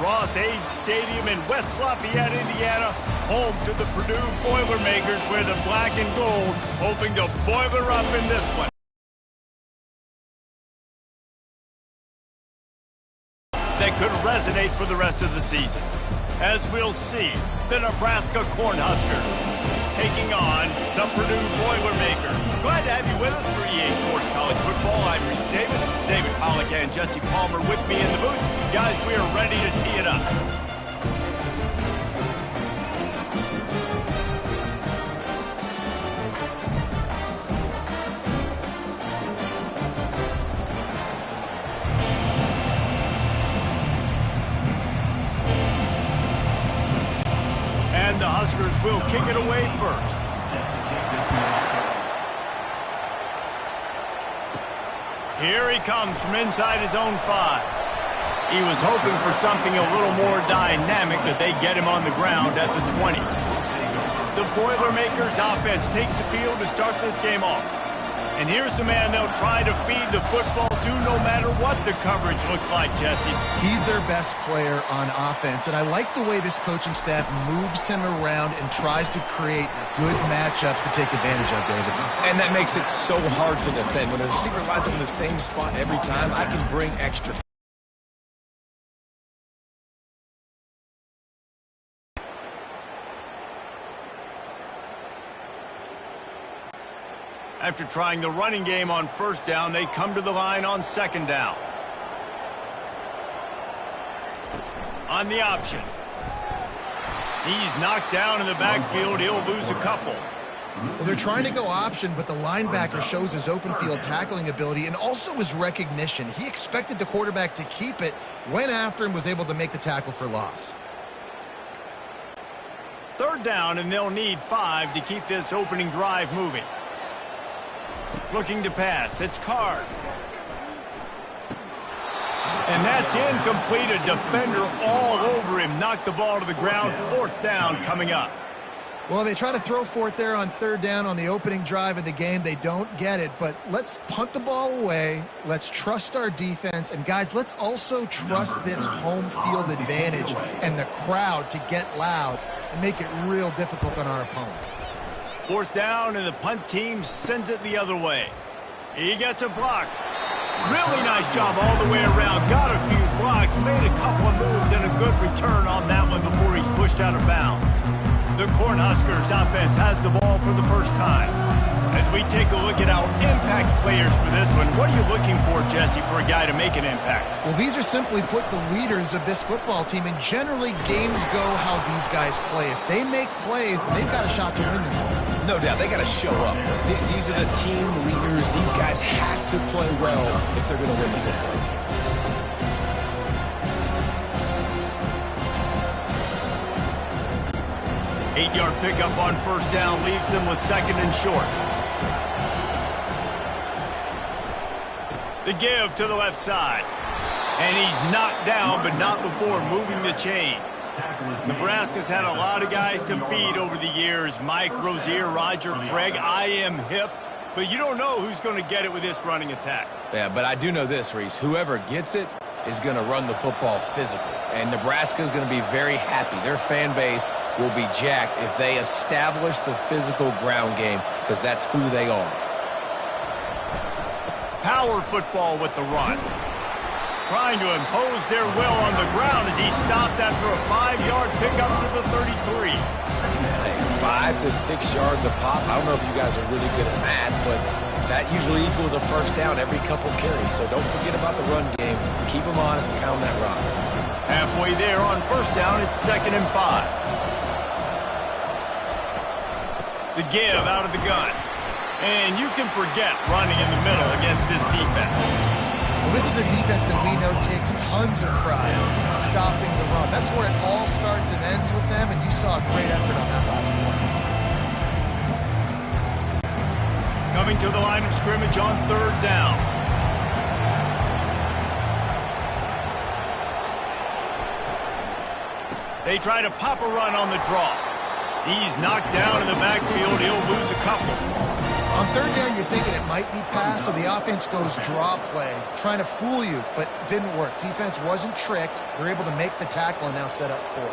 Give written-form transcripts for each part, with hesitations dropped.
Ross-Ade Stadium in West Lafayette, Indiana, home to the Purdue Boilermakers, where the black and gold hoping to boiler up in this one. That could resonate for the rest of the season. As we'll see, the Nebraska Cornhuskers taking on the Purdue Boilermakers. Glad to have you with us for EA Sports College Football. I'm Reese Davis, David Pollack and Jesse Palmer with me in the booth. Guys, we are ready to tee it up. And the Huskers will kick it away first. Here he comes from inside his own 5. He was hoping for something a little more dynamic, that they get him on the ground at the 20. The Boilermakers offense takes the field to start this game off. And here's the man they'll try to feed the football to no matter what the coverage looks like, Jesse. He's their best player on offense, and I like the way this coaching staff moves him around and tries to create good matchups to take advantage of, David. And that makes it so hard to defend. When a receiver lines up in the same spot every time, I can bring extra. After trying the running game on first down, they come to the line on second down. On the option. He's knocked down in the backfield. He'll lose a couple. Well, they're trying to go option, but the linebacker shows his open field tackling ability and also his recognition. He expected the quarterback to keep it, went after him, was able to make the tackle for loss. Third down, and they'll need 5 to keep this opening drive moving. Looking to pass. It's Card. And that's incomplete. A defender all over him. Knocked the ball to the ground. Fourth down coming up. Well, they try to throw for it there on third down on the opening drive of the game. They don't get it, but let's punt the ball away. Let's trust our defense. And, guys, let's also trust this home field advantage and the crowd to get loud and make it real difficult on our opponent. Fourth down, and the punt team sends it the other way. He gets a block. Really nice job all the way around. Got a few blocks, made a couple of moves, and a good return on that one before he's pushed out of bounds. The Cornhuskers offense has the ball for the first time. As we take a look at our impact players for this one, what are you looking for, Jesse, for a guy to make an impact? Well, these are simply put the leaders of this football team, and generally games go how these guys play. If they make plays, they've got a shot to win this one. No doubt, they got to show up. These are the team leaders. These guys have to play well if they're going to win the football game. Eight-yard pickup on first down leaves them with second and short. The give to the left side. And he's knocked down, but not before moving the chains. Nebraska's had a lot of guys to feed over the years. Mike, Rozier, Roger, Craig. I am hip. But you don't know who's going to get it with this running attack. Yeah, but I do know this, Reese. Whoever gets it is going to run the football physical. And Nebraska is going to be very happy. Their fan base will be jacked if they establish the physical ground game, because that's who they are. Power football with the run. Trying to impose their will on the ground as he stopped after a 5-yard pickup to the 33. Hey, 5 to 6 yards a pop. I don't know if you guys are really good at math, but that usually equals a first down every couple carries. So don't forget about the run game. Keep them honest and pound that rock. Halfway there on first down, it's 2nd and 5. The give out of the gun. And you can forget running in the middle against this defense. Well, this is a defense that we know takes tons of pride in stopping the run. That's where it all starts and ends with them, and you saw a great effort on that last play. Coming to the line of scrimmage on third down. They try to pop a run on the draw. He's knocked down in the backfield. He'll lose a couple. On third down, you're thinking it might be pass, so the offense goes draw play, trying to fool you, but it didn't work. Defense wasn't tricked. They're able to make the tackle and now set up fourth.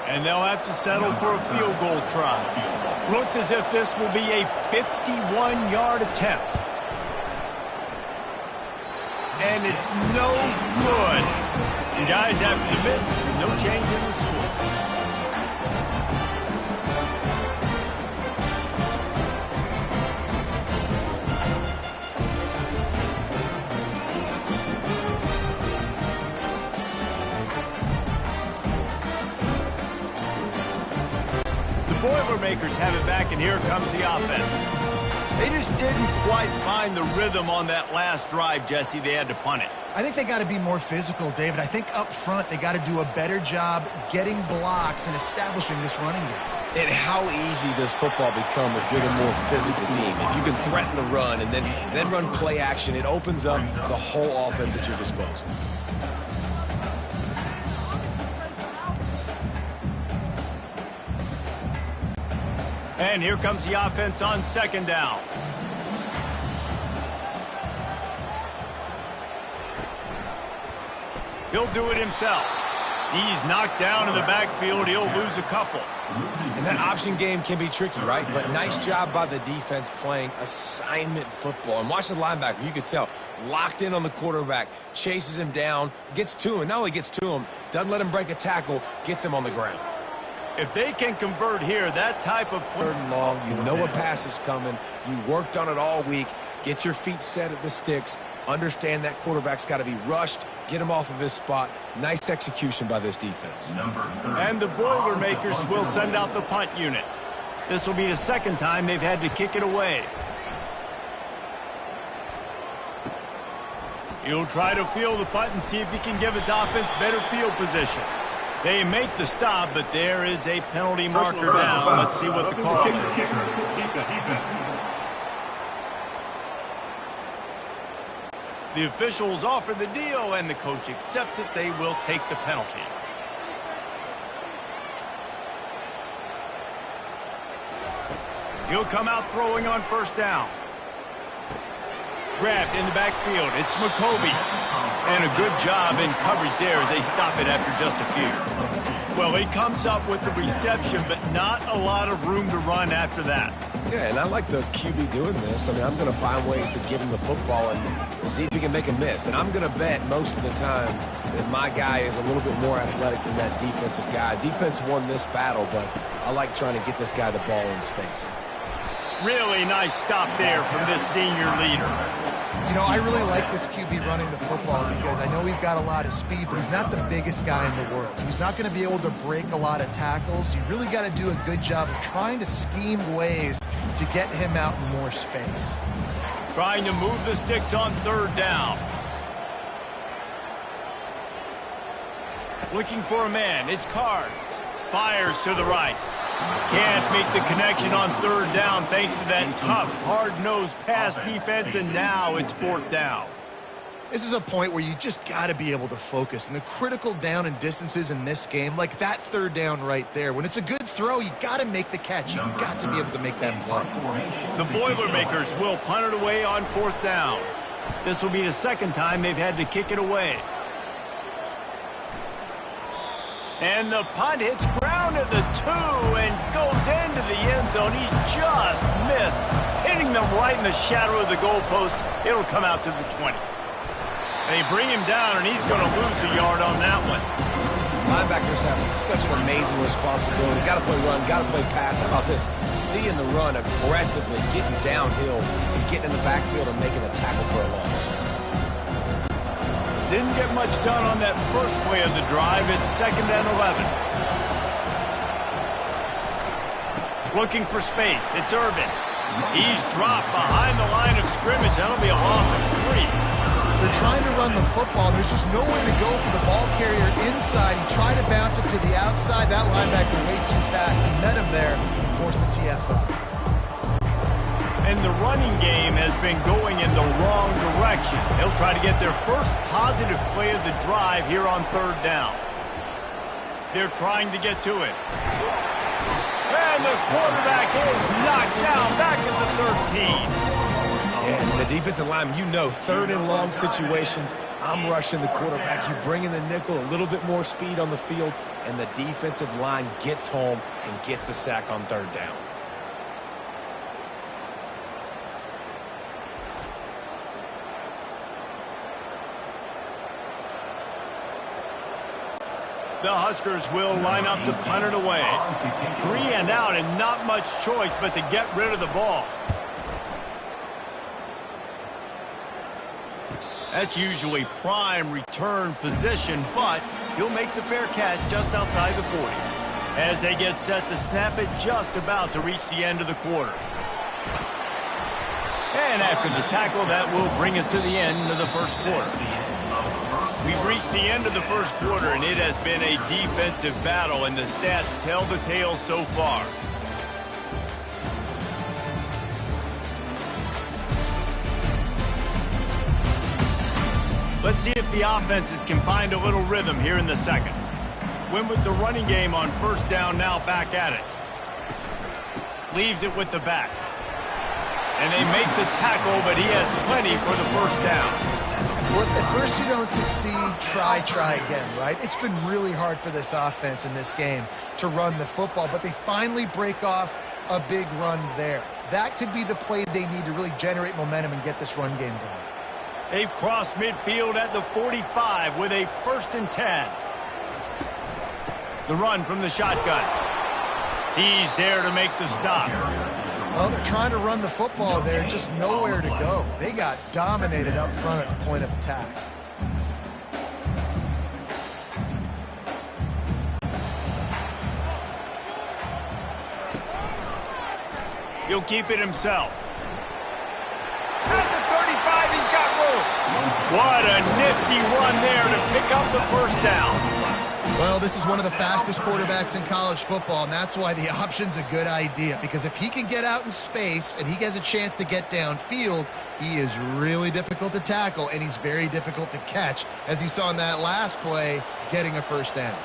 And they'll have to settle for a field goal try. Looks as if this will be a 51-yard attempt. And it's no good. The guys, after the miss, no change in the score. Boilermakers have it back, and here comes the offense. They just didn't quite find the rhythm on that last drive, Jesse. They had to punt it. I think they got to be more physical, David. I think up front they got to do a better job getting blocks and establishing this running game. And how easy does football become if you're the more physical team? If you can threaten the run and then run play action, it opens up the whole offense at your disposal. And here comes the offense on second down. He'll do it himself. He's knocked down in the backfield. He'll lose a couple. And that option game can be tricky, right? But nice job by the defense playing assignment football. And watch the linebacker. You could tell. Locked in on the quarterback. Chases him down. Gets to him. And not only gets to him, doesn't let him break a tackle. Gets him on the ground. If they can convert here, that type of play. Third and long, you know a pass is coming. You worked on it all week. Get your feet set at the sticks. Understand that quarterback's got to be rushed. Get him off of his spot. Nice execution by this defense. And the Boilermakers will send out the punt unit. This will be the second time they've had to kick it away. He'll try to field the punt and see if he can give his offense better field position. They make the stop, but there is a penalty marker down. Let's see what the call is. The officials offer the deal, and the coach accepts it. They will take the penalty. He'll come out throwing on first down. Grabbed in the backfield. It's McCoby. And a good job in coverage there as they stop it after just a few. Well, he comes up with the reception, but not a lot of room to run after that. Yeah, and I like the QB doing this. I mean, I'm going to find ways to give him the football and see if he can make a miss. And I'm going to bet most of the time that my guy is a little bit more athletic than that defensive guy. Defense won this battle, but I like trying to get this guy the ball in space. Really nice stop there from this senior leader. You know, I really like this QB running the football because I know he's got a lot of speed, but he's not the biggest guy in the world. So he's not going to be able to break a lot of tackles. You really got to do a good job of trying to scheme ways to get him out in more space. Trying to move the sticks on third down. Looking for a man. It's Card. Fires to the right. Can't make the connection on third down thanks to that tough, hard-nosed pass defense, and now it's fourth down. This is a point where you just got to be able to focus. And the critical down and distances in this game, like that third down right there, when it's a good throw, you got to make the catch. You've got to be able to make that play. The Boilermakers will punt it away on fourth down. This will be the second time they've had to kick it away. And the punt hits ground at the 2 and goes into the end zone. He just missed, hitting them right in the shadow of the goalpost. It'll come out to the 20. They bring him down, and he's going to lose a yard on that one. Linebackers have such an amazing responsibility. Got to play run, got to play pass. How about this? Seeing the run aggressively, getting downhill, and getting in the backfield and making a tackle for a loss. Didn't get much done on that first play of the drive. It's 2nd and 11. Looking for space. It's Irvin. He's dropped behind the line of scrimmage. That'll be a loss of 3. They're trying to run the football. There's just nowhere to go for the ball carrier inside. He tried to bounce it to the outside. That linebacker way too fast. He met him there and forced the TFO. And the running game has been going in the wrong direction. They'll try to get their first positive play of the drive here on third down. They're trying to get to it. And And the quarterback is knocked down back at the 13. And the defensive line, you know, third and long situations, I'm rushing the quarterback. You bring in the nickel, a little bit more speed on the field, and the defensive line gets home and gets the sack on third down. The Huskers will line up to punt it away. 3 and out and not much choice but to get rid of the ball. That's usually prime return position, but he'll make the fair catch just outside the 40. As they get set to snap it just about to reach the end of the quarter. And after the tackle, that will bring us to the end of the first quarter. We've reached the end of the first quarter, and it has been a defensive battle, and the stats tell the tale so far. Let's see if the offenses can find a little rhythm here in the second. Win with the running game on first down, now back at it. Leaves it with the back. And they make the tackle, but he has plenty for the first down. Well, if at first you don't succeed, try again, right? It's been really hard for this offense in this game to run the football, but they finally break off a big run there. That could be the play they need to really generate momentum and get this run game going. They've crossed midfield at the 45 with a 1st and 10. The run from the shotgun. He's there to make the stop. Well, they're trying to run the football there, just nowhere to go. They got dominated up front at the point of attack. He'll keep it himself. At the 35, he's got room. What a nifty run there to pick up the first down. Well, this is one of the fastest quarterbacks in college football, and that's why the option's a good idea. Because if he can get out in space and he has a chance to get downfield, he is really difficult to tackle, and he's very difficult to catch, as you saw in that last play, getting a first down.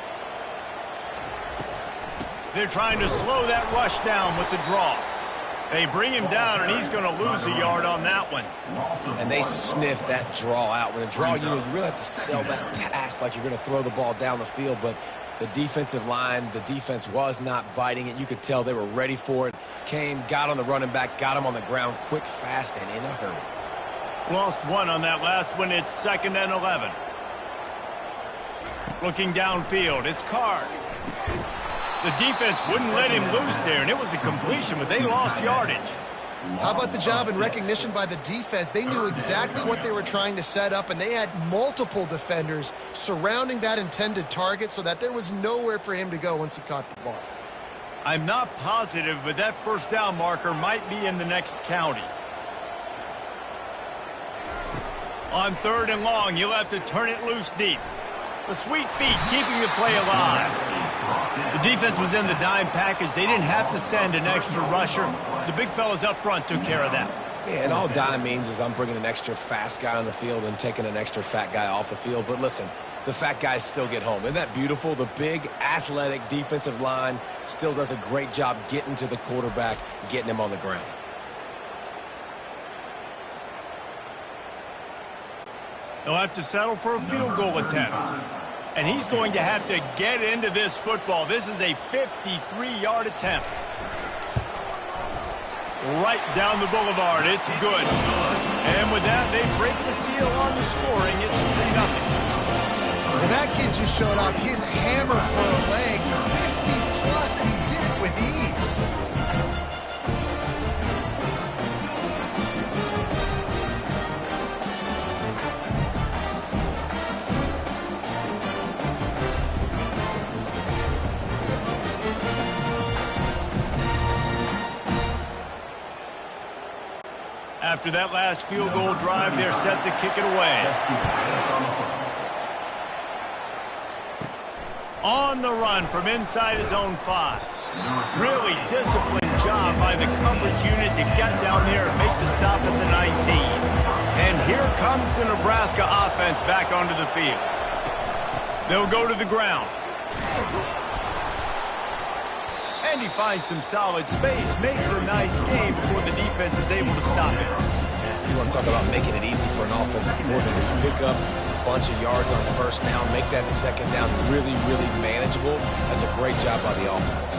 They're trying to slow that rush down with the draw. They bring him down, and he's going to lose a yard on that one. And they sniff that draw out. When a draw, you really have to sell that pass like you're going to throw the ball down the field. But the defensive line, the defense was not biting it. You could tell they were ready for it. Came, got on the running back, got him on the ground quick, fast, and in a hurry. Lost one on that last one. It's 2nd and 11. Looking downfield, it's Card. The defense wouldn't let him loose there, and it was a completion, but they lost yardage. How about the job and recognition by the defense? They knew exactly what they were trying to set up, and they had multiple defenders surrounding that intended target so that there was nowhere for him to go once he caught the ball. I'm not positive, but that first down marker might be in the next county. On 3rd and long, you'll have to turn it loose deep. The sweet feet keeping the play alive. The defense was in the dime package. They didn't have to send an extra rusher. The big fellas up front took care of that. Yeah, and all dime means is I'm bringing an extra fast guy on the field and taking an extra fat guy off the field. But listen, the fat guys still get home. Isn't that beautiful? The big, athletic defensive line still does a great job getting to the quarterback, getting him on the ground. They'll have to settle for a field goal attempt. And he's going to have to get into this football. This is a 53-yard attempt. Right down the boulevard. It's good. And with that, they break the seal on the scoring. It's 3-0. Well, that kid just showed off his hammer for a leg. 50-plus, and he did it with ease. After that last field goal drive, they're set to kick it away. On the run from inside his own 5. Really disciplined job by the coverage unit to get down there and make the stop at the 19. And here comes the Nebraska offense back onto the field. They'll go to the ground. And he finds some solid space, makes a nice game before the defense is able to stop it. You want to talk about making it easy for an offensive coordinator. You pick up a bunch of yards on first down, make that second down really, really manageable. That's a great job by the offense.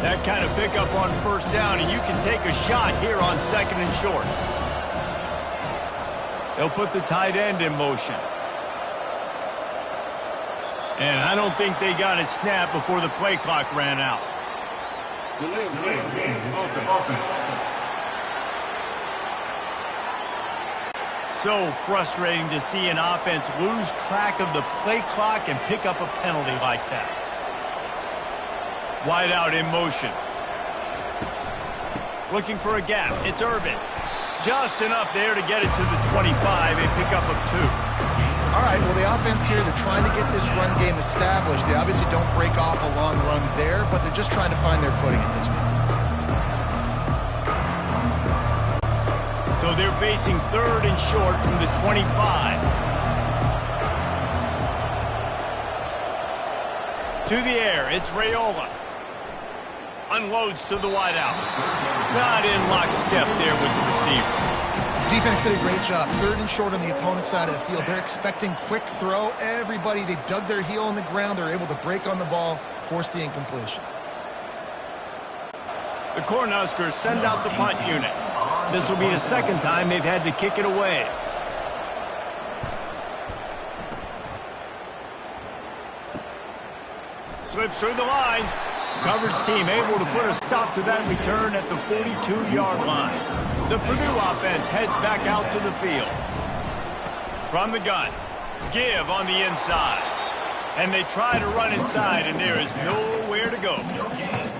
That kind of pickup on first down, and you can take a shot here on second and short. They'll put the tight end in motion. And I don't think they got it snapped before the play clock ran out. So frustrating to see an offense lose track of the play clock and pick up a penalty like that. Wide out in motion. Looking for a gap. It's Irvin. Just enough there to get it to the 25. A pickup of 2. All right, well, the offense here, they're trying to get this run game established. They obviously don't break off a long run there, but they're just trying to find their footing at this point. So they're facing third and short from the 25. To the air, it's Raiola. Unloads to the wideout. Not in lockstep there with the receiver. Defense did a great job. Third and short on the opponent's side of the field. They're expecting quick throw. Everybody, they dug their heel in the ground. They're able to break on the ball, force the incompletion. The Cornhuskers send out the punt unit. This will be the second time they've had to kick it away. Slips through the line. Coverage team able to put a stop to that return at the 42-yard line. The Purdue offense heads back out to the field. From the gun, give on the inside. And they try to run inside, and there is nowhere to go.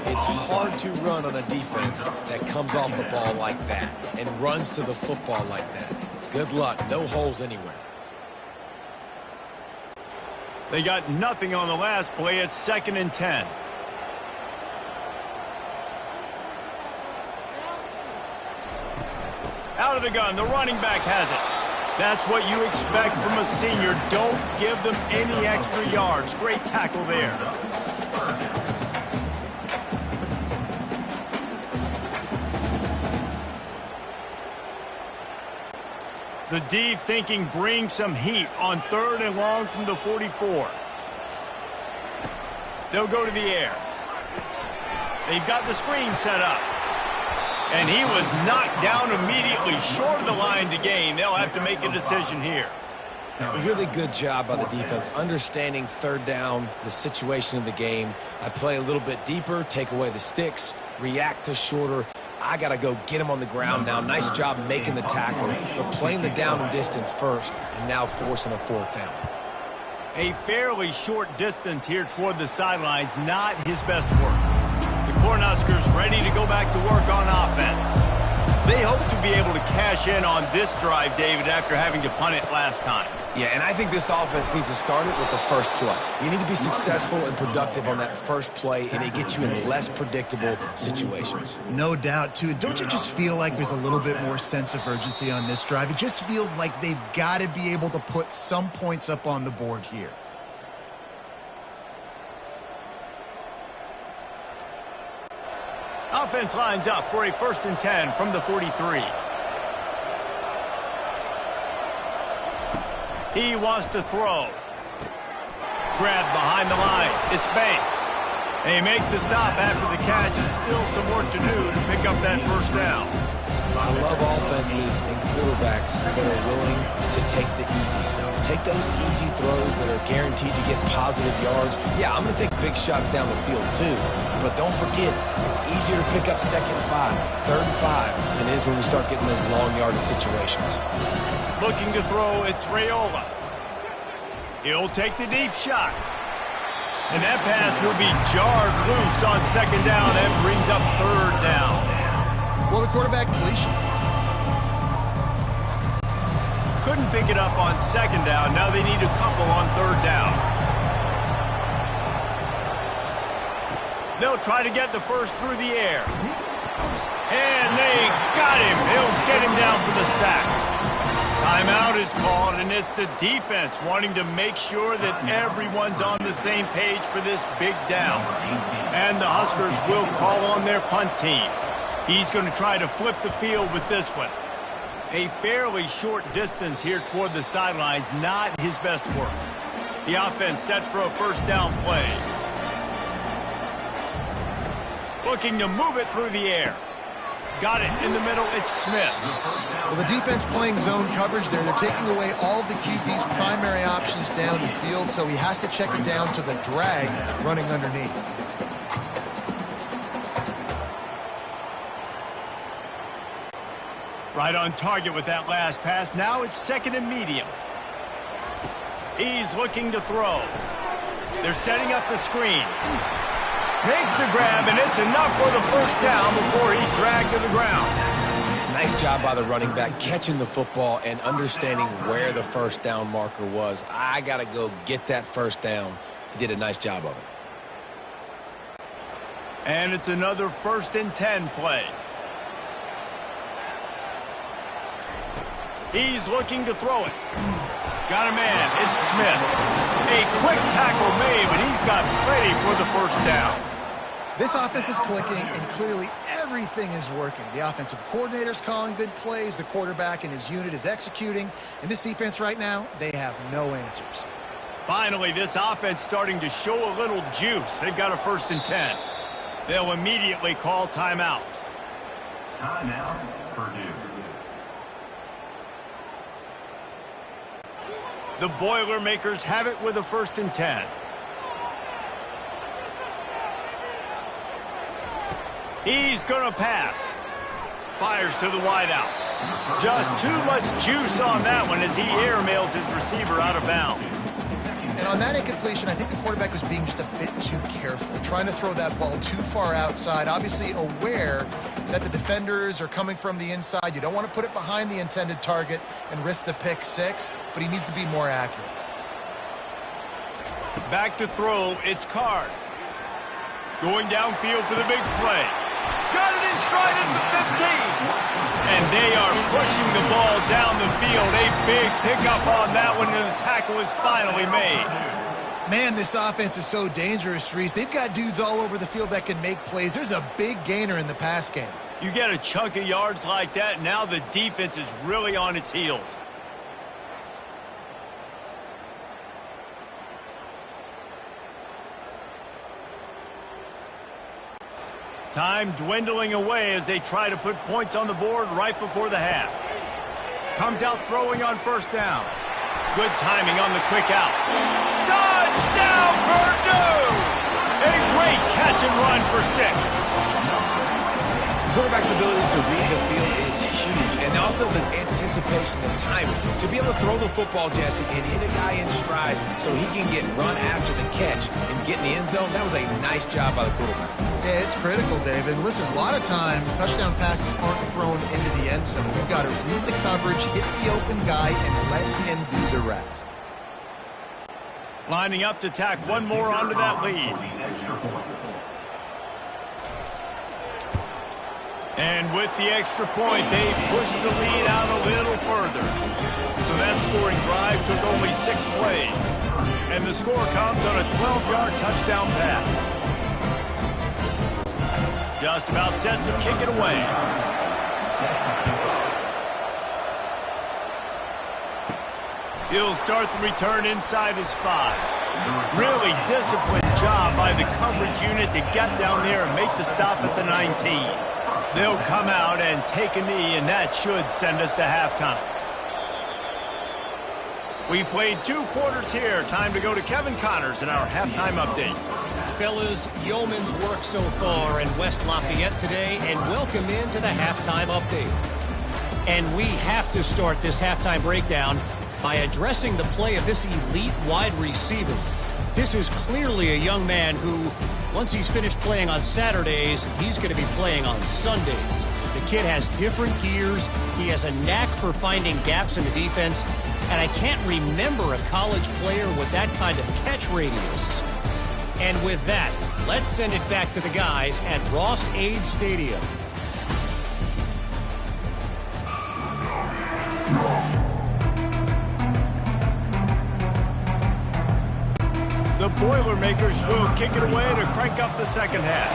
It's hard to run on a defense that comes off the ball like that and runs to the football like that. Good luck. No holes anywhere. They got nothing on the last play. It's 2nd and 10. Out of the gun, the running back has it. That's what you expect from a senior. Don't give them any extra yards. Great tackle there. The D thinking bring some heat on 3rd and long from the 44. They'll go to the air. They've got the screen set up. And he was knocked down immediately short of the line to gain. They'll have to make a decision here. A really good job by the defense, understanding 3rd down, the situation of the game. I play a little bit deeper, take away the sticks, react to shorter. I got to go get him on the ground now. Nice job making the tackle, but playing the down and distance first, and now forcing a 4th down. A fairly short distance here toward the sidelines, not his best work. The Cornhuskers ready to go back to work on offense. They hope to be able to cash in on this drive, David, after having to punt it last time. Yeah, and I think this offense needs to start it with the first play. You need to be successful and productive on that first play, and it gets you in less predictable situations. No doubt, too. Don't you just feel like there's a little bit more sense of urgency on this drive? It just feels like they've got to be able to put some points up on the board here. Offense lines up for a 1st and 10 from the 43. He wants to throw. Grabbed behind the line. It's Banks. They make the stop after the catch, and still some work to do to pick up that 1st down. I love offenses and quarterbacks that are willing to take the easy stuff. Take those easy throws that are guaranteed to get positive yards. Yeah, I'm going to take big shots down the field too. But don't forget, it's easier to pick up 2nd and 5, 3rd and 5 than it is when we start getting those long yardage situations. Looking to throw, it's Raiola. He'll take the deep shot. And that pass will be jarred loose on 2nd down. That brings up 3rd down. Well, the quarterback completion. Couldn't pick it up on 2nd down. Now they need a couple on 3rd down. They'll try to get the first through the air. And they got him. He'll get him down for the sack. Timeout is called, and and it's the defense wanting to make sure that everyone's on the same page for this big down. And the Huskers will call on their punt team. He's going to try to flip the field with this one. A fairly short distance here toward the sidelines, not his best work. The offense set for a first down play. Looking to move it through the air. Got it in the middle. It's Smith. Well, the defense playing zone coverage there. They're taking away all of the QB's primary options down the field, so he has to check it down to the drag running underneath. Right on target with that last pass. Now it's second and medium. He's looking to throw. They're setting up the screen. Makes the grab, and it's enough for the first down before he's dragged to the ground. Nice job by the running back catching the football and understanding where the first down marker was. I got to go get that first down. He did a nice job of it. And it's another 1st and 10 play. He's looking to throw it. Got a man. It's Smith. A quick tackle made, but he's got ready for the first down. This offense is clicking, and clearly everything is working. The offensive coordinator's calling good plays. The quarterback and his unit is executing. And this defense right now, they have no answers. Finally, this offense starting to show a little juice. They've got a 1st and 10. They'll immediately call timeout. Timeout, Purdue. The Boilermakers have it with a 1st and 10. He's going to pass. Fires to the wideout. Just too much juice on that one as he airmails his receiver out of bounds. And on that incompletion, I think the quarterback was being just a bit too careful, trying to throw that ball too far outside, obviously aware that the defenders are coming from the inside. You don't want to put it behind the intended target and risk the pick six, but he needs to be more accurate. Back to throw, it's Card. Going downfield for the big play. Got it in stride at the 15. And they are pushing the ball down the field. A big pickup on that one, and the tackle is finally made. Man, this offense is so dangerous, Reese. They've got dudes all over the field that can make plays. There's a big gainer in the pass game. You get a chunk of yards like that, now the defense is really on its heels. Time dwindling away as they try to put points on the board right before the half. Comes out throwing on first down. Good timing on the quick out. Touchdown, Purdue! A great catch and run for 6. Quarterback's abilities to read the field is huge, and also the anticipation, the timing. To be able to throw the football, Jesse, and hit a guy in stride so he can get run after the catch and get in the end zone, that was a nice job by the quarterback. Yeah, it's critical, David. Listen, a lot of times touchdown passes aren't thrown into the end zone. You've got to read the coverage, hit the open guy, and let him do the rest. Lining up to tack one more onto that lead. And with the extra point, they pushed the lead out a little further. So that scoring drive took only 6 plays. And the score comes on a 12-yard touchdown pass. Just about set to kick it away. He'll start the return inside his 5. Really disciplined job by the coverage unit to get down there and make the stop at the 19. They'll come out and take a knee, and that should send us to halftime. We've played 2 quarters here. Time to go to Kevin Connors in our halftime update. Fellas, yeoman's work so far in West Lafayette today, and welcome into the halftime update. And we have to start this halftime breakdown by addressing the play of this elite wide receiver. This is clearly a young man who, once he's finished playing on Saturdays, he's going to be playing on Sundays. The kid has different gears. He has a knack for finding gaps in the defense. And I can't remember a college player with that kind of catch radius. And with that, let's send it back to the guys at Ross-Ade Stadium. Boilermakers will kick it away to crank up the second half.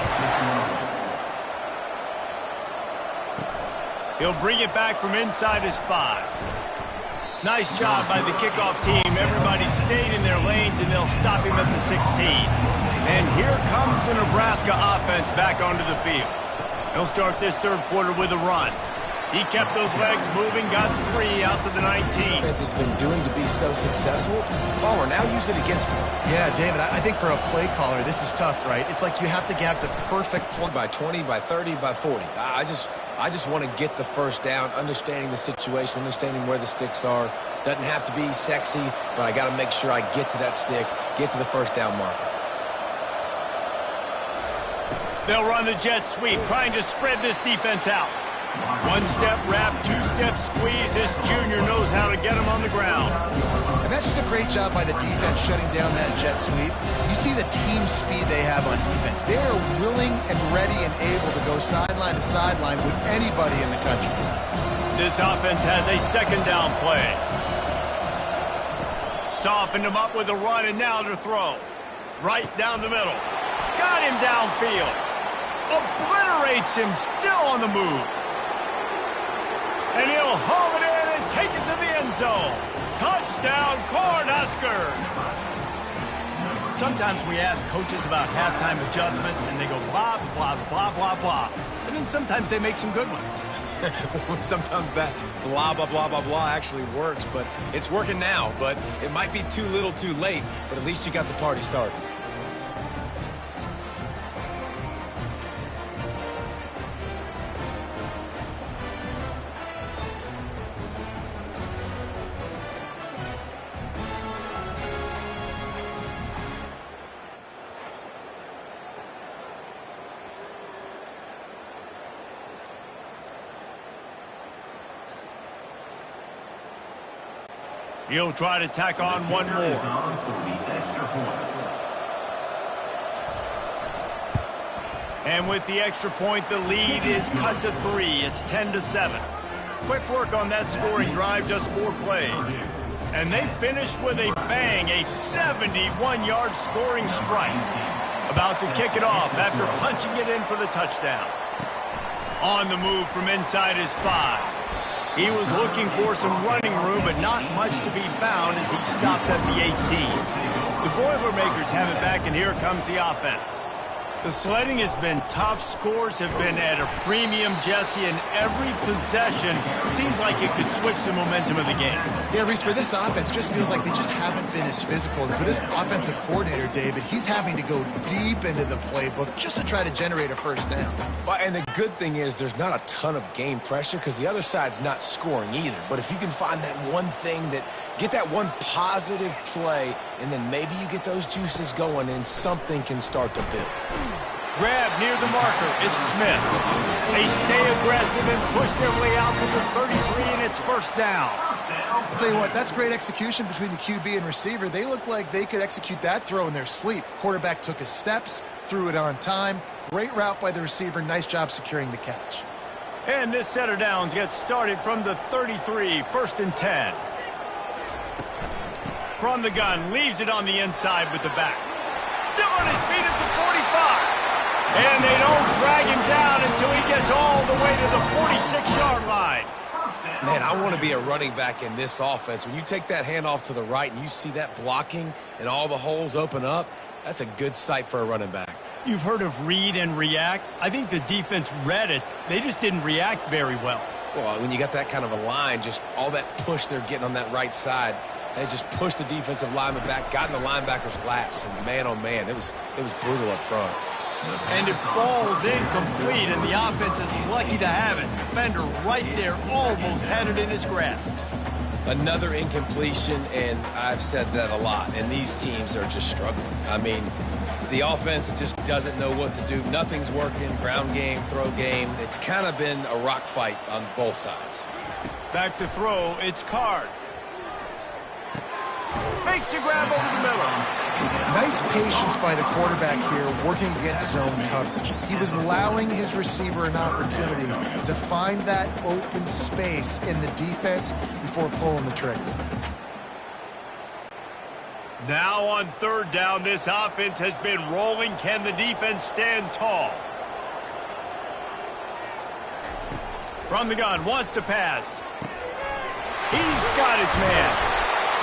He'll bring it back from inside his 5. Nice job by the kickoff team. Everybody stayed in their lanes, and they'll stop him at the 16. And here comes the Nebraska offense back onto the field. He'll start this third quarter with a run. He kept those legs moving, got 3 out to the 19. Defense has been doing to be so successful. Caller, now use it against him. Yeah, David, I think for a play caller, this is tough, right? It's like you have to get the perfect play. By 20, by 30, by 40. I just want to get the first down, understanding the situation, understanding where the sticks are. Doesn't have to be sexy, but I got to make sure I get to that stick, get to the first down marker. They'll run the jet sweep, trying to spread this defense out. 1-step wrap, 2-step squeeze. This junior knows how to get him on the ground. And that's just a great job by the defense shutting down that jet sweep. You see the team speed they have on defense. They are willing and ready and able to go sideline to sideline with anybody in the country. This offense has a second down play. Softened him up with a run, and now to throw. Right down the middle. Got him downfield. Obliterates him, still on the move. And he'll haul it in and take it to the end zone. Touchdown, Cornhuskers! Sometimes we ask coaches about halftime adjustments, and they go blah, blah, blah, blah, blah. And then sometimes they make some good ones. Sometimes that blah, blah, blah, blah, blah actually works, but it's working now. But it might be too little too late, but at least you got the party started. He'll try to tack on one more. And with the extra point, the lead is cut to 3. It's 10-7. Quick work on that scoring drive, just 4 plays. And they finished with a bang, a 71-yard scoring strike. About to kick it off after punching it in for the touchdown. On the move from inside his 5. He was looking for some running room, but not much to be found as he stopped at the 18. The Boilermakers have it back, and here comes the offense. The sledding has been tough. Scores have been at a premium, Jesse, and every possession seems like it could switch the momentum of the game. Yeah, Reese, for this offense, just feels like they just haven't been as physical. And for this offensive coordinator, David, he's having to go deep into the playbook just to try to generate a first down. Well, and the good thing is there's not a ton of game pressure because the other side's not scoring either. But if you can find that one thing that get that one positive play, and then maybe you get those juices going and something can start to build. Grab near the marker. It's Smith. They stay aggressive and push their way out to the 33, and it's first down. I'll tell you what, that's great execution between the QB and receiver. They look like they could execute that throw in their sleep. Quarterback took his steps, threw it on time. Great route by the receiver. Nice job securing the catch. And this set of downs gets started from the 33, 1st and 10. From the gun, leaves it on the inside with the back. Still on his feet at the 45. And they don't drag him down until he gets all the way to the 46-yard line. Man, I want to be a running back in this offense. When you take that handoff to the right and you see that blocking and all the holes open up, that's a good sight for a running back. You've heard of read and react. I think the defense read it. They just didn't react very well. Well, when you got that kind of a line, just all that push they're getting on that right side, they just pushed the defensive lineman back, got in the linebacker's laps, and man, oh man, it was brutal up front. And it falls incomplete, and the offense is lucky to have it. Defender right there almost had it in his grasp. Another incompletion, and I've said that a lot, and these teams are just struggling. I mean, the offense just doesn't know what to do. Nothing's working, ground game, throw game. It's kind of been a rock fight on both sides. Back to throw, it's Card. Makes the grab over the middle. Nice patience by the quarterback here working against zone coverage. He was allowing his receiver an opportunity to find that open space in the defense before pulling the trigger. Now on third down, this offense has been rolling. Can the defense stand tall? From the gun, wants to pass. He's got his man.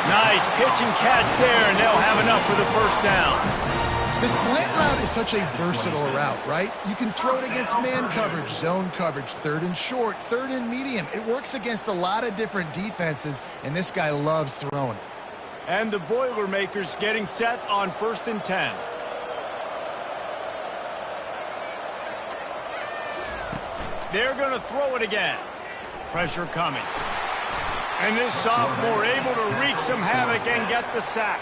Nice pitch and catch there, and they'll have enough for the first down. The slant route is such a versatile route, right? You can throw it against man coverage, zone coverage, third and short, third and medium. It works against a lot of different defenses, and this guy loves throwing it. And the Boilermakers getting set on 1st and 10. They're going to throw it again. Pressure coming. And this sophomore able to wreak some havoc and get the sack.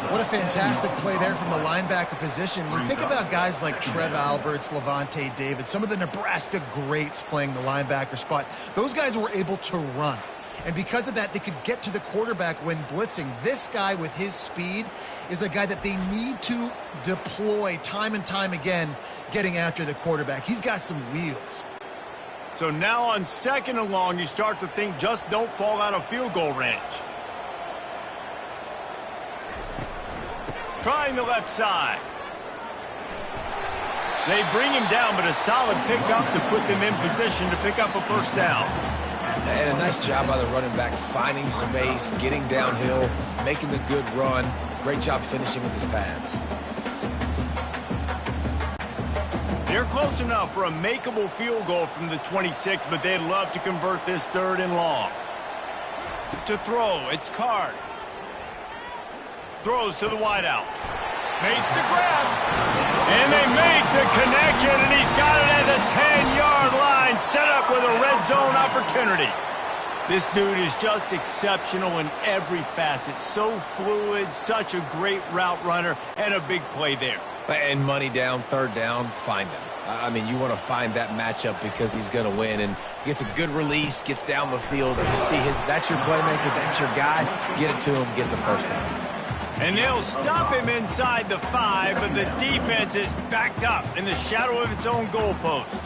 What a fantastic play there from the linebacker position. You think about guys like Trev Alberts, Levante David, some of the Nebraska greats playing the linebacker spot. Those guys were able to run. And because of that, they could get to the quarterback when blitzing. This guy with his speed is a guy that they need to deploy time and time again getting after the quarterback. He's got some wheels. So now on 2nd and long, you start to think just don't fall out of field goal range. Trying the left side. They bring him down, but a solid pickup to put them in position to pick up a first down. And a nice job by the running back, finding space, getting downhill, making the good run. Great job finishing with his pads. They're close enough for a makeable field goal from the 26, but they'd love to convert this 3rd and long. To throw, it's Card. Throws to the wideout. Makes the grab. And they make the connection, and he's got it at the 10-yard line, set up with a red zone opportunity. This dude is just exceptional in every facet. So fluid, such a great route runner, and a big play there. And money down, 3rd down, find him. I mean, you want to find that matchup because he's going to win, and gets a good release, gets down the field. You see that's your playmaker, that's your guy. Get it to him, get the first down. And they'll stop him inside the 5, but the defense is backed up in the shadow of its own goalpost.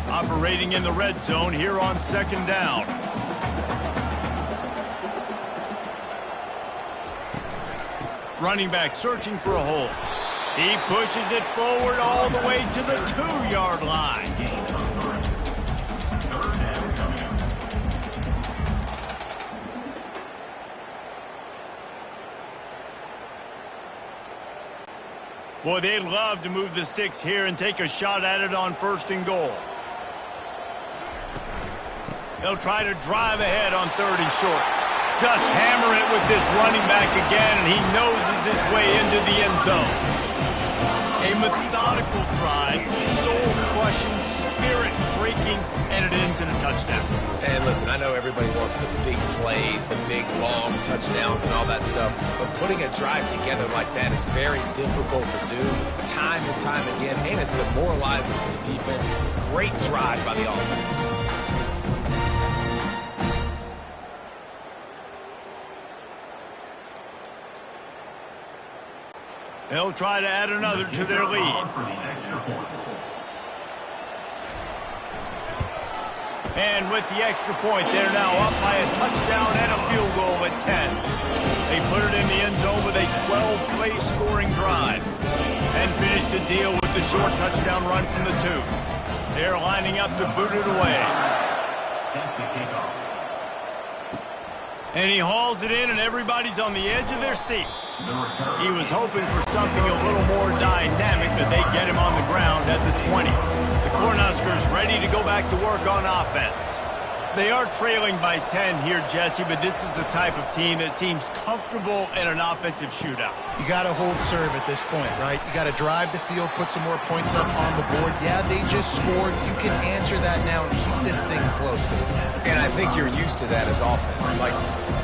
Operating in the red zone here on 2nd down. Running back searching for a hole. He pushes it forward all the way to the 2-yard line. Boy, they'd love to move the sticks here and take a shot at it on 1st and goal. They'll try to drive ahead on 3rd and short. Just hammer it with this running back again, and he noses his way into the end zone. A methodical drive, soul-crushing, spirit-breaking, and it ends in a touchdown. And listen, I know everybody wants the big plays, the big, long touchdowns and all that stuff, but putting a drive together like that is very difficult to do time and time again, and it's demoralizing for the defense. Great drive by the offense. They'll try to add another to their lead. And with the extra point, they're now up by a touchdown and a field goal at 10. They put it in the end zone with a 12-play scoring drive and finish the deal with the short touchdown run from the 2. They're lining up to boot it away. Set to kick off. And he hauls it in, and everybody's on the edge of their seats. He was hoping for something a little more dynamic, but they get him on the ground at the 20. The Cornhuskers ready to go back to work on offense. They are trailing by 10 here, Jesse, but this is the type of team that seems comfortable in an offensive shootout. You got to hold serve at this point, right? You got to drive the field, put some more points up on the board. Yeah, they just scored. You can answer that now and keep this thing close. And I think you're used to that as offense. Like,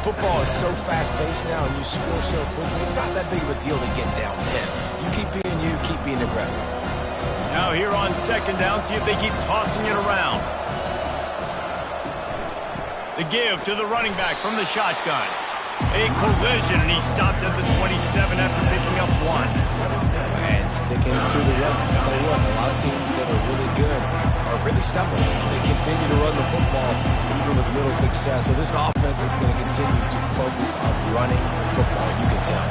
football is so fast-paced now and you score so quickly, it's not that big of a deal to get down 10. You keep being aggressive. Now here on 2nd down, see if they keep tossing it around. The give to the running back from the shotgun. A collision, and he stopped at the 27 after picking up 1. And sticking to the run. I'll tell you what, a lot of teams that are really good are really stop them. They continue to run the football even with little success. So this offense is going to continue to focus on running the football. You can tell.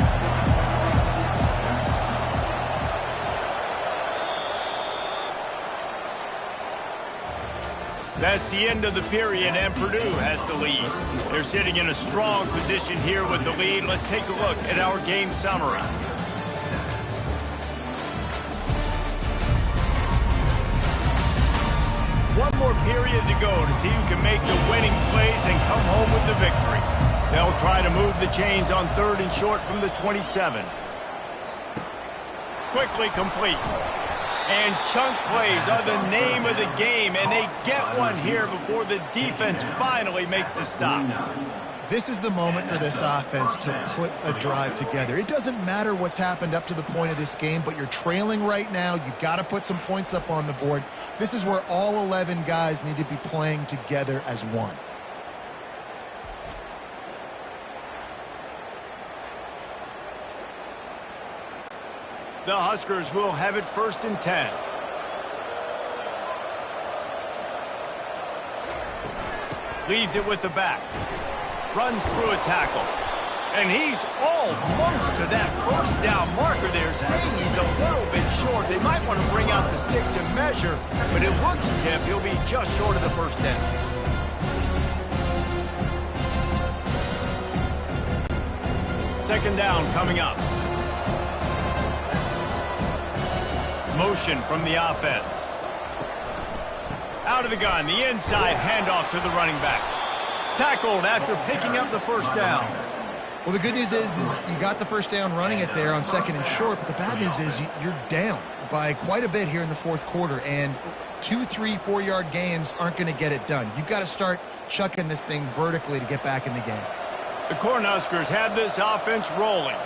That's the end of the period, and Purdue has the lead. They're sitting in a strong position here with the lead. Let's take a look at our game summary. One more period to go to see who can make the winning plays and come home with the victory. They'll try to move the chains on 3rd and short from the 27. Quickly complete. And chunk plays are the name of the game, and they get one here before the defense finally makes the stop. This is the moment for this offense to put a drive together. It doesn't matter what's happened up to the point of this game, but you're trailing right now. You've got to put some points up on the board. This is where all 11 guys need to be playing together as one. The Huskers will have it 1st and 10. Leaves it with the back. Runs through a tackle. And he's almost to that 1st down marker there, saying he's a little bit short. They might want to bring out the sticks and measure, but it looks as if he'll be just short of the 1st down. Second down coming up. Motion from the offense. Out of the gun, the inside handoff to the running back. Tackled after picking up the 1st down. Well, the good news is you got the 1st down running it there on 2nd and short, but the bad news is you're down by quite a bit here in the 4th quarter, and 2, 3, 4-yard gains aren't going to get it done. You've got to start chucking this thing vertically to get back in the game. The Cornhuskers have this offense rolling.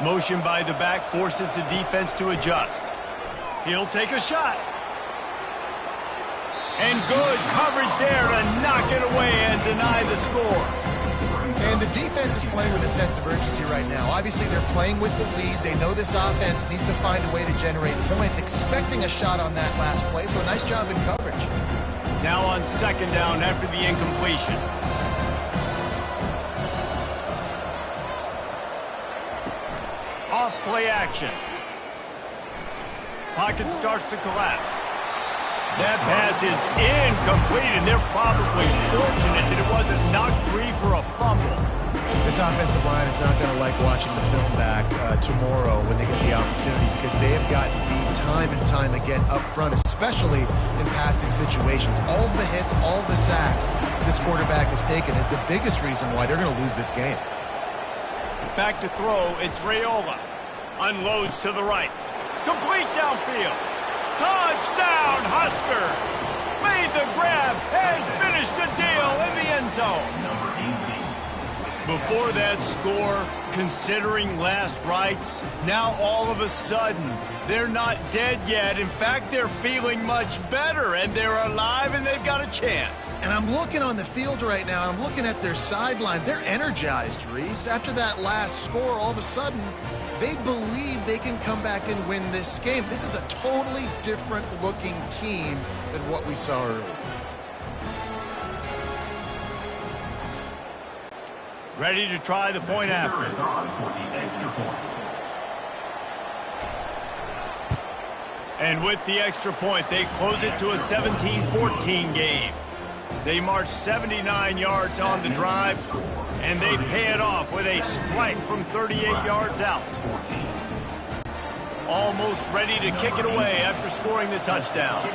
Motion by the back forces the defense to adjust. He'll take a shot. And good coverage there to knock it away and deny the score. And the defense is playing with a sense of urgency right now. Obviously, they're playing with the lead. They know this offense needs to find a way to generate points, expecting a shot on that last play, so nice job in coverage. Now on 2nd down after the incompletion. Off play action. Pocket starts to collapse. That pass is incomplete, and they're probably fortunate that it wasn't knocked free for a fumble. This offensive line is not going to like watching the film back tomorrow when they get the opportunity, because they have gotten beat time and time again up front, especially in passing situations. All of the hits, all of the sacks this quarterback has taken is the biggest reason why they're going to lose this game. Back to throw, it's Raiola. Unloads to the right. Complete downfield. Touchdown, Husker! Made the grab and finished the deal in the end zone. Before that score, considering last rites, now all of a sudden, they're not dead yet. In fact, they're feeling much better, and they're alive, and they've got a chance. And I'm looking on the field right now, and I'm looking at their sideline. They're energized, Reese. After that last score, all of a sudden, they believe they can come back and win this game. This is a totally different-looking team than what we saw earlier. Ready to try the point after. And with the extra point, they close it to a 17-14 game. They march 79 yards on the drive, and they pay it off with a strike from 38 yards out. Almost ready to kick it away after scoring the touchdown.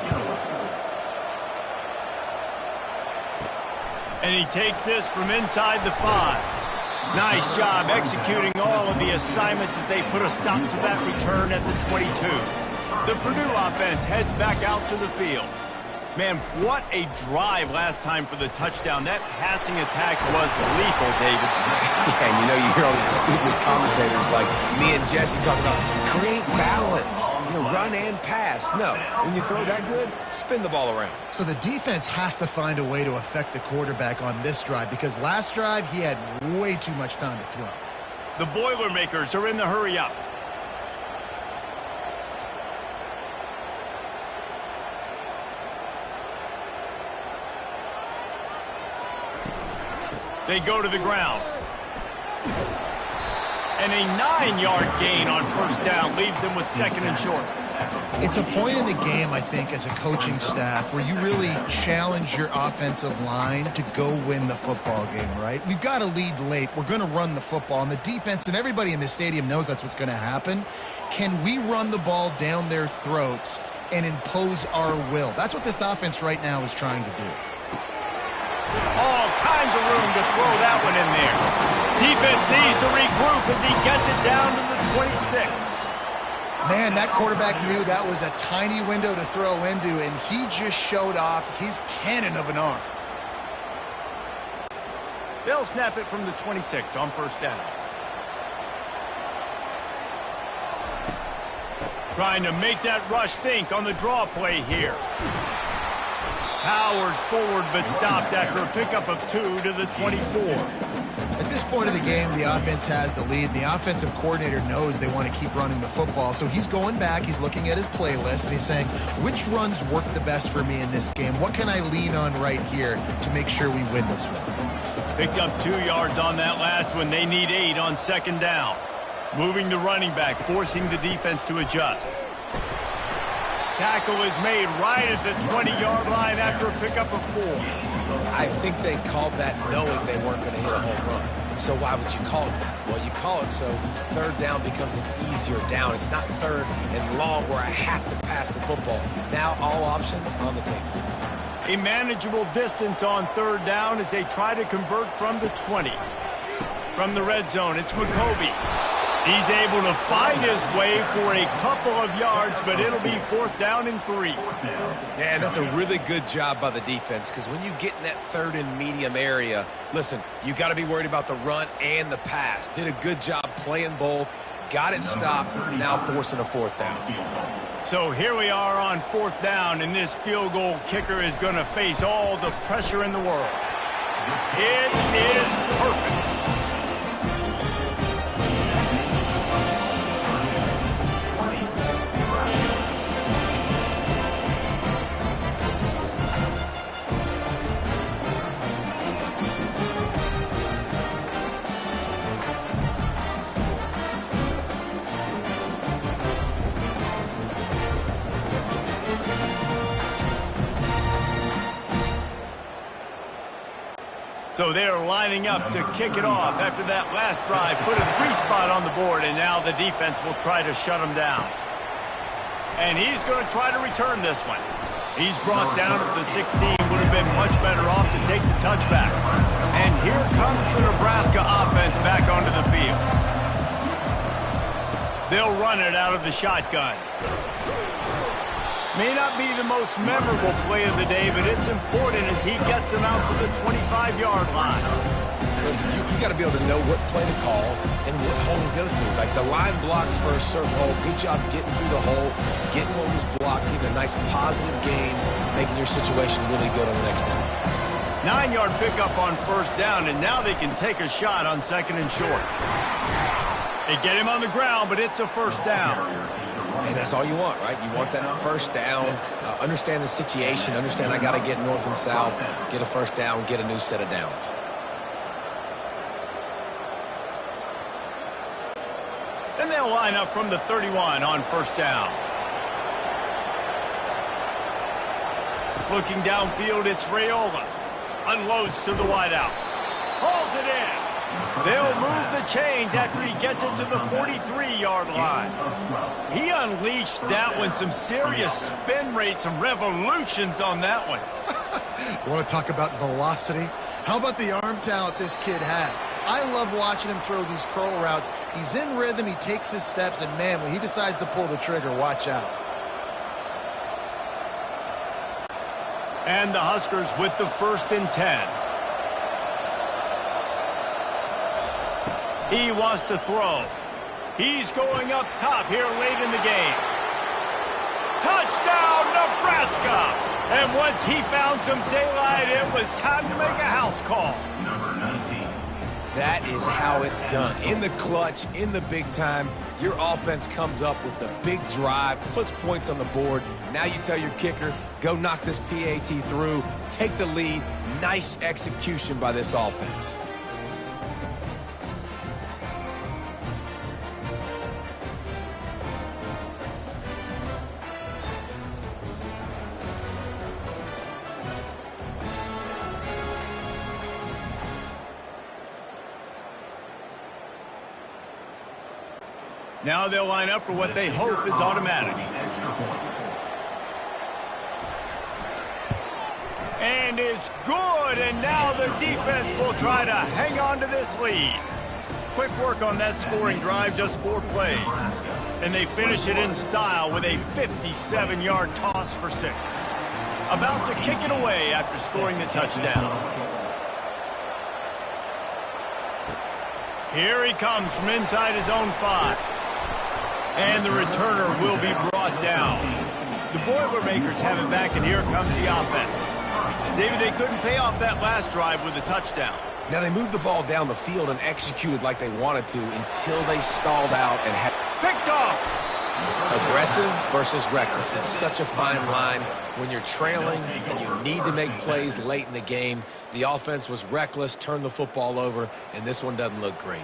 And he takes this from inside the 5. Nice job executing all of the assignments as they put a stop to that return at the 22. The Purdue offense heads back out to the field. Man, what a drive last time for the touchdown. That passing attack was lethal, David. Yeah, and you know, you hear all these stupid commentators like me and Jesse talking about create balance. You know, run and pass. No, when you throw that good, spin the ball around. So the defense has to find a way to affect the quarterback on this drive, because last drive he had way too much time to throw. The Boilermakers are in the hurry up. They go to the ground. And a 9-yard gain on first down leaves them with second and short. It's a point in the game, I think, as a coaching staff where you really challenge your offensive line to go win the football game, right? We've got to lead late. We're going to run the football. And the defense and everybody in this stadium knows that's what's going to happen. Can we run the ball down their throats and impose our will? That's what this offense right now is trying to do. All kinds of room to throw that one in there. Defense needs to regroup as he gets it down to the 26. Man, that quarterback knew that was a tiny window to throw into, and he just showed off his cannon of an arm. They'll snap it from the 26 on first down. Trying to make that rush think on the draw play here. Powers forward but stopped after a pickup of 2 to the 24. At this point of the game, the offense has the lead. The offensive coordinator knows they want to keep running the football. So he's going back, he's looking at his playlist, and he's saying, which runs work the best for me in this game? What can I lean on right here to make sure we win this one? Picked up 2 yards on that last one. They need 8 on second down. Moving the running back, forcing the defense to adjust. Tackle is made right at the 20-yard line after a pickup of 4. I think they called that knowing they weren't going to hit a home run. So why would you call it that? Well, you call it so third down becomes an easier down. It's not third and long where I have to pass the football. Now all options on the table. A manageable distance on third down as they try to convert from the 20. From the red zone, it's McCoby. He's able to find his way for a couple of yards, but it'll be fourth down and 3. Man, that's a really good job by the defense, because when you get in that third and medium area, listen, you got to be worried about the run and the pass. Did a good job playing both, got it stopped, now forcing a fourth down. So here we are on fourth down, and this field goal kicker is going to face all the pressure in the world. It is perfect. So they're lining up to kick it off after that last drive. Put a 3-spot on the board, and now the defense will try to shut them down. And he's going to try to return this one. He's brought down at the 16. Would have been much better off to take the touchback. And here comes the Nebraska offense back onto the field. They'll run it out of the shotgun. May not be the most memorable play of the day, but it's important as he gets them out to the 25-yard line. Listen, you got to be able to know what play to call and what hole to go through. Like the line blocks for a certain hole. Good job getting through the hole, getting what was blocked, getting a nice positive gain, making your situation really good on the next down. 9-yard pickup on first down, and now they can take a shot on second and short. They get him on the ground, but it's a first down. And that's all you want, right? You want that first down, understand the situation, understand I got to get north and south, get a first down, get a new set of downs. Then they'll line up from the 31 on first down. Looking downfield, it's Raiola. Unloads to the wideout. Hauls it in. They'll move the chains after he gets it to the 43-yard line. He unleashed that one. Some serious spin rates, some revolutions on that one. You want to talk about velocity? How about the arm talent this kid has? I love watching him throw these curl routes. He's in rhythm, he takes his steps, and man, when he decides to pull the trigger, watch out. And the Huskers with the 1st and 10. He wants to throw. He's going up top here late in the game. Touchdown, Nebraska! And once he found some daylight, it was time to make a house call. That is how it's done. In the clutch, in the big time, your offense comes up with the big drive, puts points on the board. Now you tell your kicker, go knock this PAT through, take the lead. Nice execution by this offense. Now they'll line up for what they hope is automatic. And it's good, and now the defense will try to hang on to this lead. Quick work on that scoring drive, just 4 plays. And they finish it in style with a 57-yard toss for 6. About to kick it away after scoring the touchdown. Here he comes from inside his own 5. And the returner will be brought down. The Boilermakers have it back, and here comes the offense. David, they couldn't pay off that last drive with a touchdown. Now they moved the ball down the field and executed like they wanted to until they stalled out and had Picked off! aggressive versus reckless. It's such a fine line when you're trailing and you need to make plays late in the game. The offense was reckless, turned the football over, and this one doesn't look great.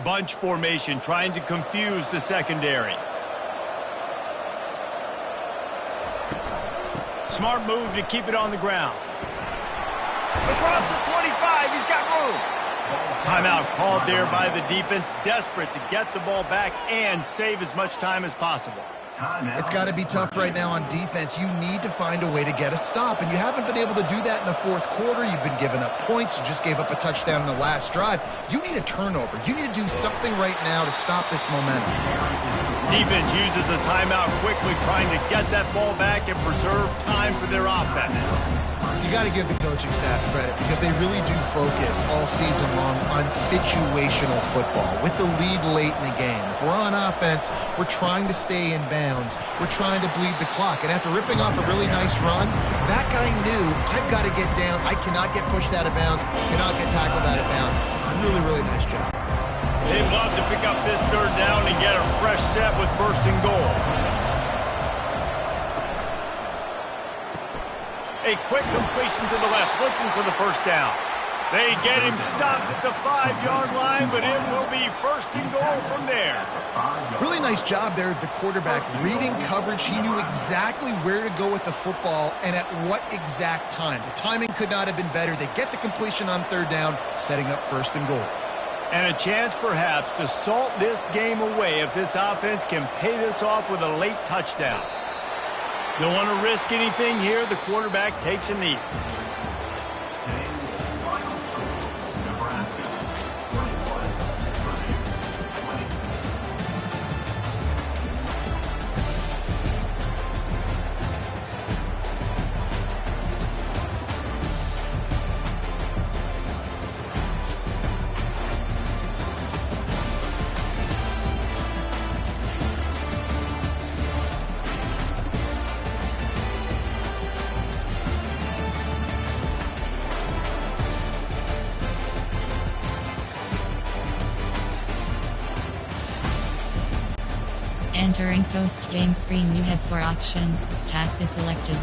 Bunch formation, trying to confuse the secondary. Smart move to keep it on the ground. Across the 25, he's got room. Timeout called there by the defense, desperate to get the ball back and save as much time as possible. It's got to be tough right now on defense. You need to find a way to get a stop, and you haven't been able to do that in the 4th quarter. You've been giving up points. You just gave up a touchdown in the last drive. You need a turnover. You need to do something right now to stop this momentum. Defense uses a timeout quickly, trying to get that ball back and preserve time for their offense. You got to give the coaching staff credit because they really do focus all season long on situational football with the lead late in the game. If we're on offense, we're trying to stay in bounds. We're trying to bleed the clock. And after ripping off a really nice run, that guy knew, I've got to get down. I cannot get pushed out of bounds, cannot get tackled out of bounds. Really, really nice job. They'd love to pick up this 3rd down and get a fresh set with 1st and goal. A quick completion to the left, looking for the 1st down. They get him stopped at the 5-yard line, but it will be 1st and goal from there. Really nice job there of the quarterback. Reading coverage, he knew exactly where to go with the football and at what exact time. The timing could not have been better. They get the completion on 3rd down, setting up 1st and goal. And a chance, perhaps, to salt this game away if this offense can pay this off with a late touchdown. Don't want to risk anything here. The quarterback takes a knee. Entering post-game screen, you have 4 options. Stats is selected.